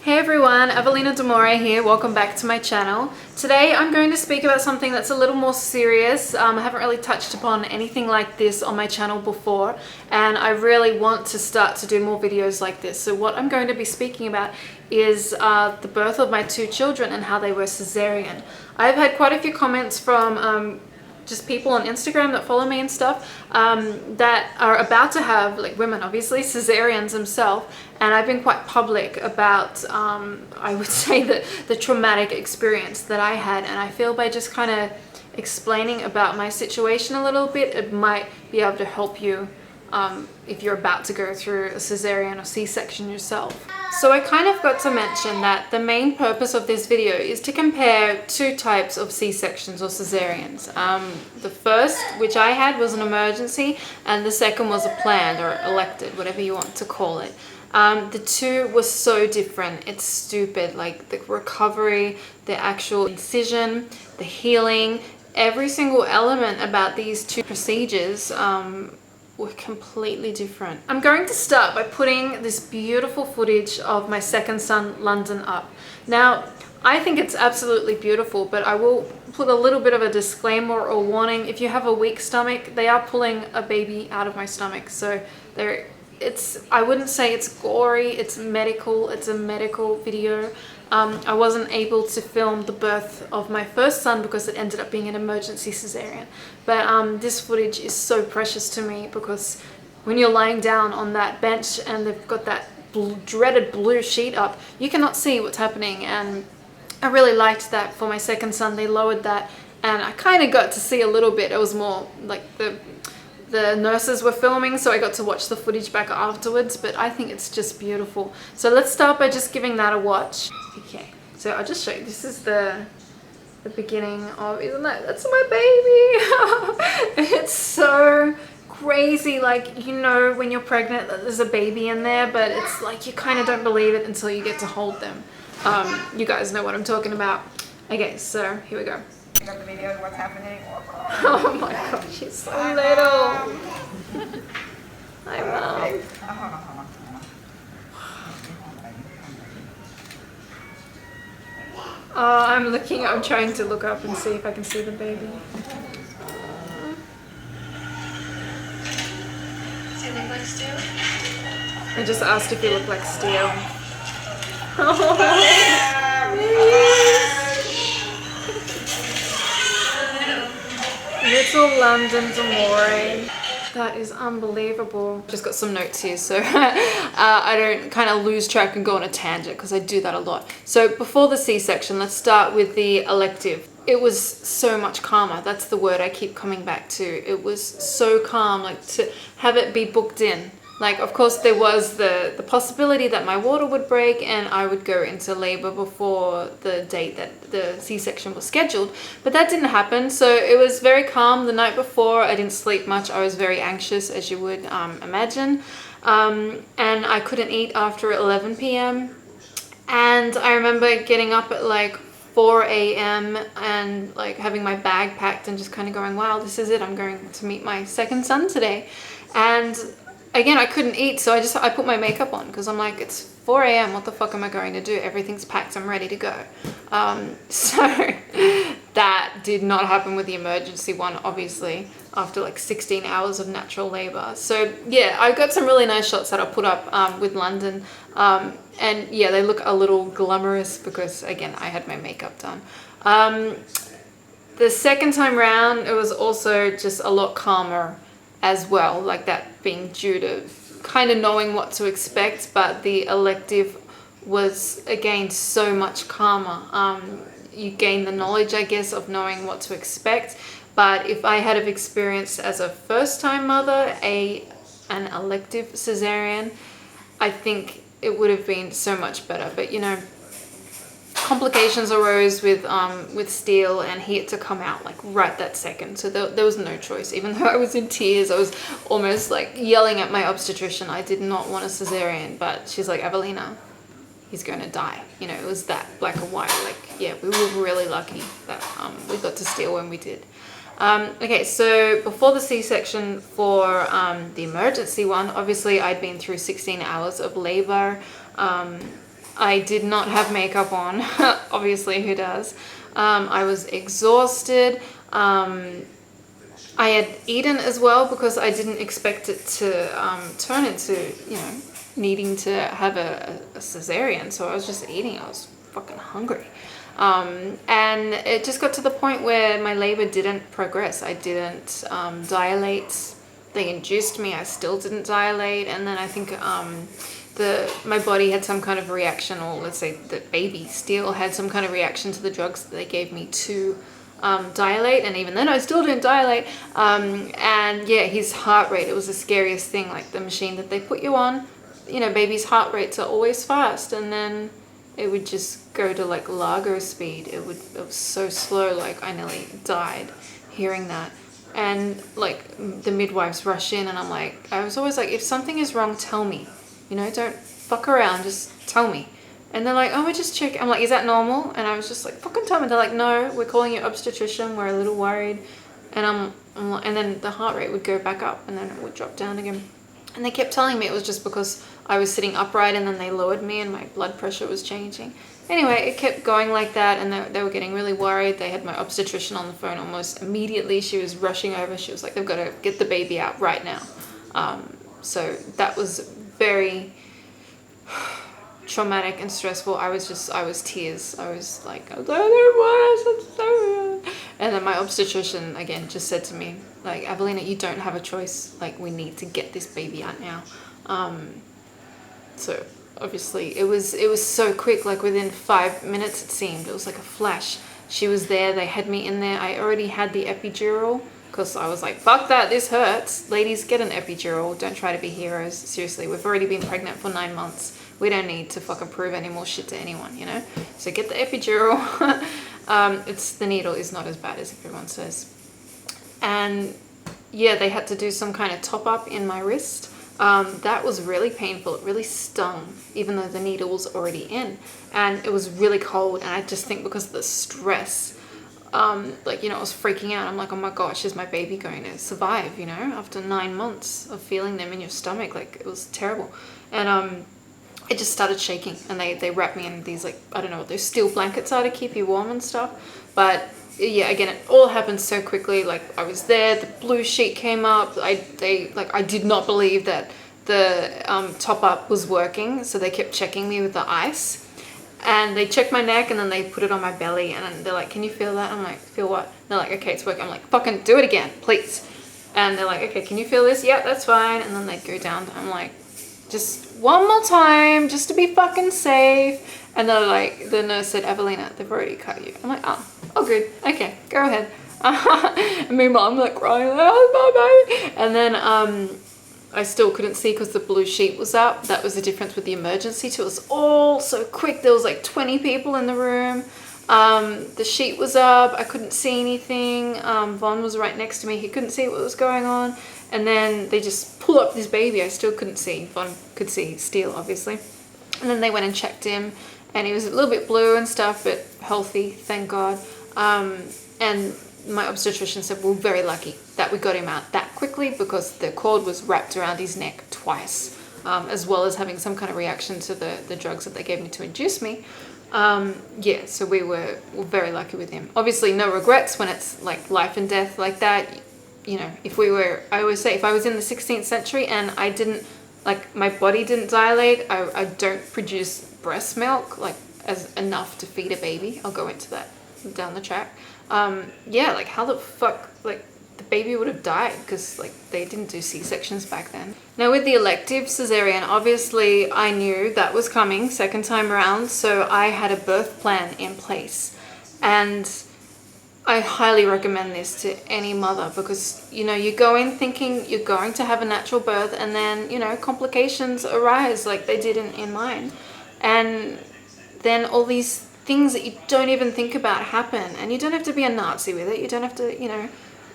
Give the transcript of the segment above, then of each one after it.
Hey everyone, Avelina Moray here. Welcome back to my channel. Today I'm going to speak about something that's a little more serious. I haven't really touched upon anything like this on my channel before, and I really want to start to do more videos like this. So what I'm going to be speaking about is the birth of my two children and how they were cesarean. I've had quite a few comments from just people on Instagram that follow me and stuff that are about to have, like women obviously, cesareans themselves, and I've been quite public about I would say that the traumatic experience that I had, and I feel by just kind of explaining about my situation a little bit, it might be able to help you if you're about to go through a cesarean or C-section yourself. So I kind of got to mention that the main purpose of this video is to compare two types of C-sections or cesareans. The first, which I had, was an emergency, and the second was a planned or elected, whatever you want to call it. The two were so different. It's stupid. Like the recovery, the actual incision, the healing, every single element about these two procedures were completely different. I'm going to start by putting this beautiful footage of my second son, London, up. Now, I think it's absolutely beautiful, but I will put a little bit of a disclaimer or warning. If you have a weak stomach, they are pulling a baby out of my stomach. So I wouldn't say it's gory, it's medical, it's a medical video. I wasn't able to film the birth of my first son because it ended up being an emergency cesarean. But this footage is so precious to me because when you're lying down on that bench and they've got that dreaded blue sheet up, you cannot see what's happening. And I really liked that for my second son. They lowered that and I kind of got to see a little bit. It was more like the nurses were filming, so I got to watch the footage back afterwards, but I think it's just beautiful. So let's start by just giving that a watch. Okay, so I'll just show you. This is the beginning of, that's my baby. It's so crazy, like, you know when you're pregnant that there's a baby in there, but it's like you kind of don't believe it until you get to hold them. You guys know what I'm talking about. Okay, so here we go. I got the video of what's happening. Oh my god, she's so little. Hi, Mom. Oh, I'm trying to look up and see if I can see the baby. Does he look like steel? I just asked if he looked like steel. Little London Moray. That is unbelievable. Just got some notes here so I don't kind of lose track and go on a tangent because I do that a lot. So before the C-section, let's start with the elective. It was so much calmer. That's the word I keep coming back to. It was so calm, like to have it be booked in. Like, of course, there was the possibility that my water would break and I would go into labor before the date that the C-section was scheduled, but that didn't happen. So it was very calm the night before. I didn't sleep much. I was very anxious, as you would imagine. And I couldn't eat after 11 p.m. And I remember getting up at like 4 a.m. and like having my bag packed and just kind of going, wow, this is it. I'm going to meet my second son today. And again, I couldn't eat, so I put my makeup on because I'm like, it's 4 a.m. What the fuck am I going to do? Everything's packed. I'm ready to go. So that did not happen with the emergency one, obviously, after like 16 hours of natural labor. So yeah, I got some really nice shots that I put up with London. And yeah, they look a little glamorous because, again, I had my makeup done. The second time round, it was also just a lot calmer as well, like that being due to kind of knowing what to expect, but the elective was again so much calmer. You gain the knowledge, I guess, of knowing what to expect, but if I had have experienced as a first-time mother an elective cesarean, I think it would have been so much better. But you know, complications arose with steel and he had to come out like right that second, so there was no choice. Even though I was in tears, I was almost like yelling at my obstetrician. I did not want a cesarean, but she's like, Avelina, he's going to die. You know, it was that black and white. Like, yeah, we were really lucky that we got to steel when we did. Okay, so before the C-section for the emergency one, obviously I'd been through 16 hours of labor. I did not have makeup on. Obviously, who does? I was exhausted. I had eaten as well because I didn't expect it to turn into, you know, needing to have a cesarean. So I was just eating. I was fucking hungry. And it just got to the point where my labor didn't progress. I didn't dilate. They induced me. I still didn't dilate. And then I think my body had some kind of reaction, or let's say the baby still had some kind of reaction to the drugs that they gave me to dilate, and even then I still didn't dilate. And yeah, his heart rate, it was the scariest thing. Like the machine that they put you on, you know, babies' heart rates are always fast, and then it would just go to like Largo speed. It was so slow, like I nearly died hearing that. And like the midwives rush in, and I was always like, if something is wrong, tell me, you know, don't fuck around, just tell me. And they're like, oh, we're just checking. I'm like, is that normal? And I was just like, fucking tell me. They're like, no, we're calling you obstetrician. We're a little worried. And and then the heart rate would go back up, and then it would drop down again. And they kept telling me it was just because I was sitting upright, and then they lowered me and my blood pressure was changing. Anyway, it kept going like that, and they were getting really worried. They had my obstetrician on the phone almost immediately. She was rushing over. She was like, they've got to get the baby out right now. So that was very traumatic and stressful. I was tears. I was like, I don't want a cesarean. And then my obstetrician again just said to me, like, Avelina, you don't have a choice. Like, we need to get this baby out now. So obviously it was so quick. Like within 5 minutes, it seemed. It was like a flash. She was there. They had me in there. I already had the epidural because I was like, fuck that, this hurts. Ladies, get an epidural. Don't try to be heroes. Seriously, we've already been pregnant for 9 months. We don't need to fucking prove any more shit to anyone, you know? So get the epidural. The needle is not as bad as everyone says. And yeah, they had to do some kind of top up in my wrist. That was really painful. It really stung, even though the needle was already in. And it was really cold. And I just think because of the stress, like, you know, I was freaking out. I'm like, oh my gosh, is my baby going to survive, you know, after 9 months of feeling them in your stomach? Like, it was terrible. And it just started shaking, and they wrapped me in these, like, I don't know what those steel blankets are to keep you warm and stuff. But yeah, again, it all happened so quickly. Like, I was there, the blue sheet came up. I did not believe that the top up was working, so they kept checking me with the ice. And they checked my neck, and then they put it on my belly, and they're like, can you feel that? I'm like, feel what? And they're like, okay, it's working. I'm like, fucking do it again, please. And they're like, okay, can you feel this? Yeah, that's fine. And then they'd go down. I'm like, just one more time, just to be fucking safe. And they're like, the nurse said, Avelina, they've already cut you. I'm like, oh good, okay, go ahead. And meanwhile, I'm like crying, oh my baby. And then I still couldn't see because the blue sheet was up. That was the difference with the emergency too. It was all so quick. There was like 20 people in the room. The sheet was up. I couldn't see anything. Vaughn was right next to me. He couldn't see what was going on. And then they just pull up this baby. I still couldn't see. Vaughn could see still, obviously. And then they went and checked him, and he was a little bit blue and stuff, but healthy, thank God. And my obstetrician said we're very lucky that we got him out that quickly, because the cord was wrapped around his neck twice, as well as having some kind of reaction to the drugs that they gave me to induce me. Yeah, so we were very lucky with him. Obviously, no regrets when it's like life and death like that. You know, I always say, if I was in the 16th century and I didn't, like, my body didn't dilate, I don't produce breast milk, like, as enough to feed a baby. I'll go into that down the track. Yeah, like, how the fuck, like, the baby would have died, because, like, they didn't do C-sections back then. Now, with the elective cesarean, obviously, I knew that was coming second time around, so I had a birth plan in place. And I highly recommend this to any mother, because, you know, you go in thinking you're going to have a natural birth, and then, you know, complications arise like they did in mine. And then all these things that you don't even think about happen, and you don't have to be a Nazi with it. You don't have to, you know,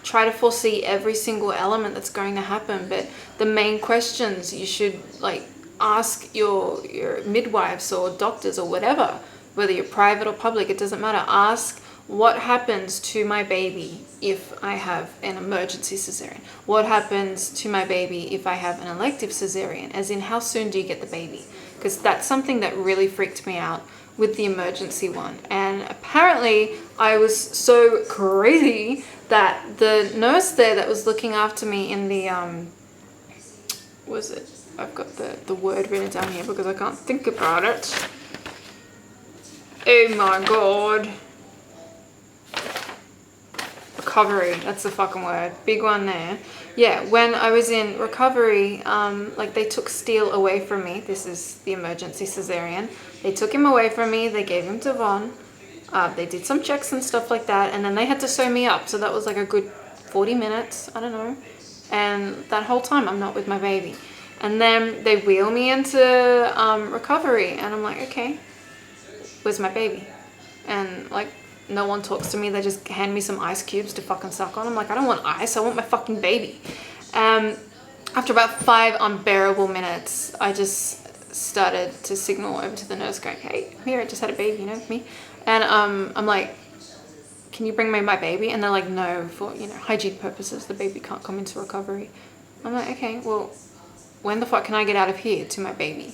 try to foresee every single element that's going to happen. But the main questions you should, like, ask your midwives or doctors or whatever, whether you're private or public, it doesn't matter. Ask, what happens to my baby if I have an emergency cesarean? What happens to my baby if I have an elective cesarean? As in, how soon do you get the baby? because that's something that really freaked me out with the emergency one. And apparently I was so crazy that the nurse there that was looking after me in the was it, I've got the word written down here because I can't think about it. Oh my god. Recovery, that's the fucking word. Big one there. Yeah, when I was in recovery, like they took Steele away from me. This is the emergency cesarean. They took him away from me. They gave him to Vaughn. They did some checks and stuff like that, and then they had to sew me up. So that was like a good 40 minutes, I don't know. And that whole time I'm not with my baby. And then they wheel me into recovery, and I'm like, okay, where's my baby? And like, no one talks to me. They just hand me some ice cubes to fucking suck on. I'm like, I don't want ice, I want my fucking baby. After about 5 unbearable minutes, I just started to signal over to the nurse going, hey, I'm here, I just had a baby, you know, me. And I'm like, can you bring me my baby? And they're like, no, for, you know, hygiene purposes, the baby can't come into recovery. I'm like, okay, well, when the fuck can I get out of here to my baby?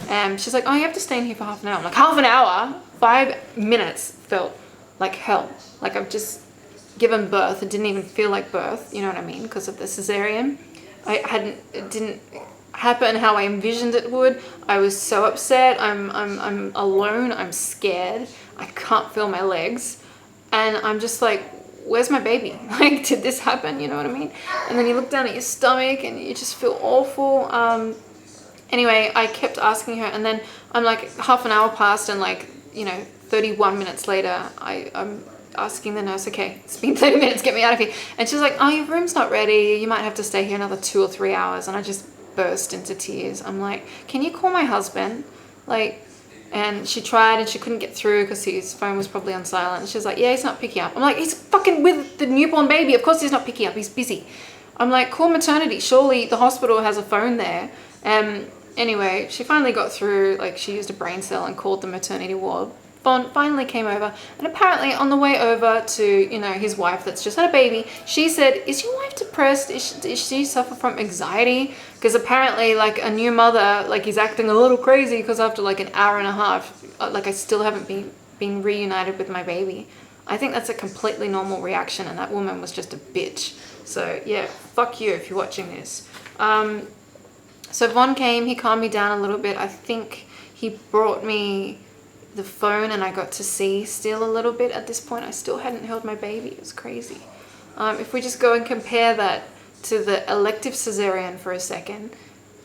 And she's like, oh, you have to stay in here for half an hour. I'm like, half an hour? 5 minutes felt like hell. Like I've just given birth. It didn't even feel like birth, you know what I mean, because of the cesarean. It didn't happen how I envisioned it would. I was so upset. I'm alone. I'm scared. I can't feel my legs. And I'm just like, where's my baby? Like, did this happen? You know what I mean? And then you look down at your stomach and you just feel awful. Anyway, I kept asking her, and then I'm like, half an hour passed, and like, you know, 31 minutes later, I'm asking the nurse, okay, it's been 30 minutes, get me out of here. And she's like, oh, your room's not ready. You might have to stay here another 2 or 3 hours. And I just burst into tears. I'm like, can you call my husband? Like, and she tried and she couldn't get through because his phone was probably on silent. And she's like, yeah, he's not picking up. I'm like, he's fucking with the newborn baby. Of course he's not picking up. He's busy. I'm like, call maternity. Surely the hospital has a phone there. Anyway, she finally got through. Like, she used a brain cell and called the maternity ward. Vaughn finally came over, and apparently on the way over to, you know, his wife that's just had a baby, she said, is your wife depressed? Does she suffer from anxiety? Because apparently, like, a new mother, like, is acting a little crazy because after like an hour and a half, like, I still haven't been reunited with my baby. I think that's a completely normal reaction, and that woman was just a bitch. So yeah, fuck you if you're watching this. So Vaughn came, he calmed me down a little bit. I think he brought me the phone and I got to see Steele a little bit. At this point I still hadn't held my baby. It was crazy. If we just go and compare that to the elective cesarean for a second,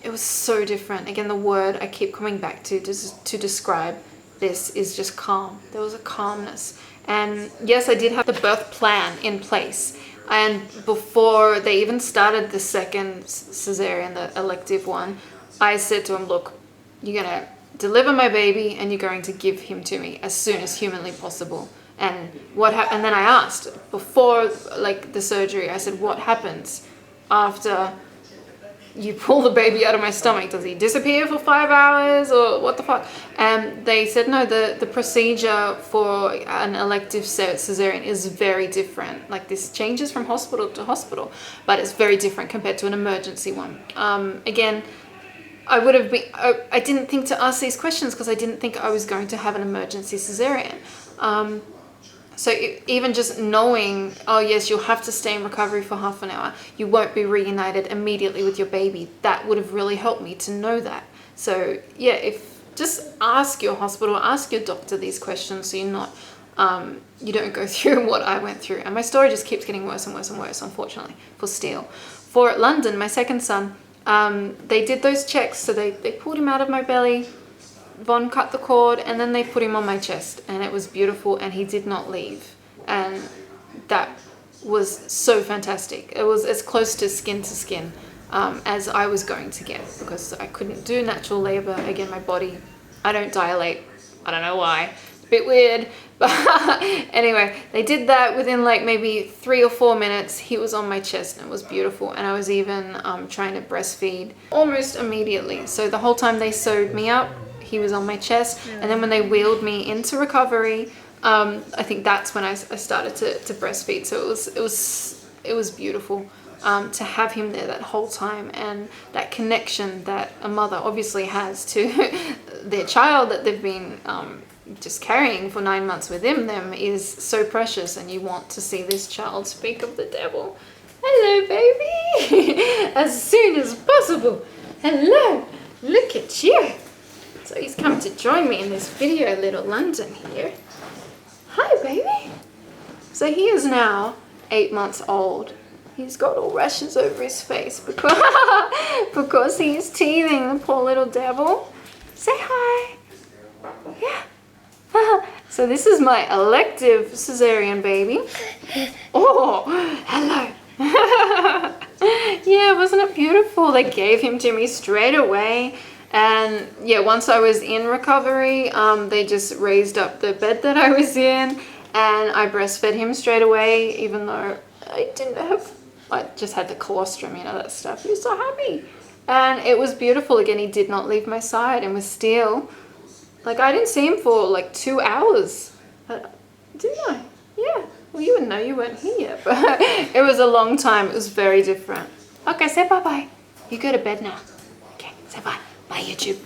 it was so different. Again, the word I keep coming back to describe this is just calm. There was a calmness. And yes, I did have the birth plan in place. And before they even started the second cesarean, the elective one, I said to him, look, you're gonna deliver my baby and you're going to give him to me as soon as humanly possible. And and then I asked before like the surgery, I said, what happens after you pull the baby out of my stomach? Does he disappear for 5 hours or what the fuck? And they said no, the procedure for an elective cesarean is very different. Like, this changes from hospital to hospital, but it's very different compared to an emergency one. Again, I didn't think to ask these questions because I didn't think I was going to have an emergency cesarean. So even just knowing, oh yes, you'll have to stay in recovery for half an hour, you won't be reunited immediately with your baby, that would have really helped me to know that. So yeah, just ask your hospital, ask your doctor these questions so you're not, you don't go through what I went through. And my story just keeps getting worse and worse and worse, unfortunately, for Steele. For London, my second son, they did those checks, so they pulled him out of my belly, Vaughn cut the cord, and then they put him on my chest, and it was beautiful, and he did not leave. And that was so fantastic. It was as close to skin as I was going to get, because I couldn't do natural labor. Again, my body, I don't dilate. I don't know why. It's a bit weird. But anyway, they did that within like maybe 3 or 4 minutes. He was on my chest and it was beautiful. And I was even trying to breastfeed almost immediately. So the whole time they sewed me up, he was on my chest. And then when they wheeled me into recovery, I think that's when I started to breastfeed. So it was beautiful to have him there that whole time, and that connection that a mother obviously has to their child that they've been just carrying for 9 months within them is so precious, and you want to see this child speak of the devil. Hello, baby. As soon as possible. Hello. Look at you. So he's come to join me in this video, little London here. Hi, baby. So he is now 8 months old. He's got all rashes over his face because he's teething, the poor little devil. Say hi. Yeah. So this is my elective cesarean baby. Oh, hello. Yeah, wasn't it beautiful? They gave him to me straight away. And yeah, once I was in recovery, they just raised up the bed that I was in, and I breastfed him straight away, even though I just had the colostrum, you know, that stuff. He was so happy. And it was beautiful. Again, he did not leave my side and was still, like, I didn't see him for like 2 hours. Didn't I? Yeah. Well, you wouldn't know, you weren't here yet, but it was a long time. It was very different. Okay, say bye-bye. You go to bed now. Okay, say bye. Bye, YouTube.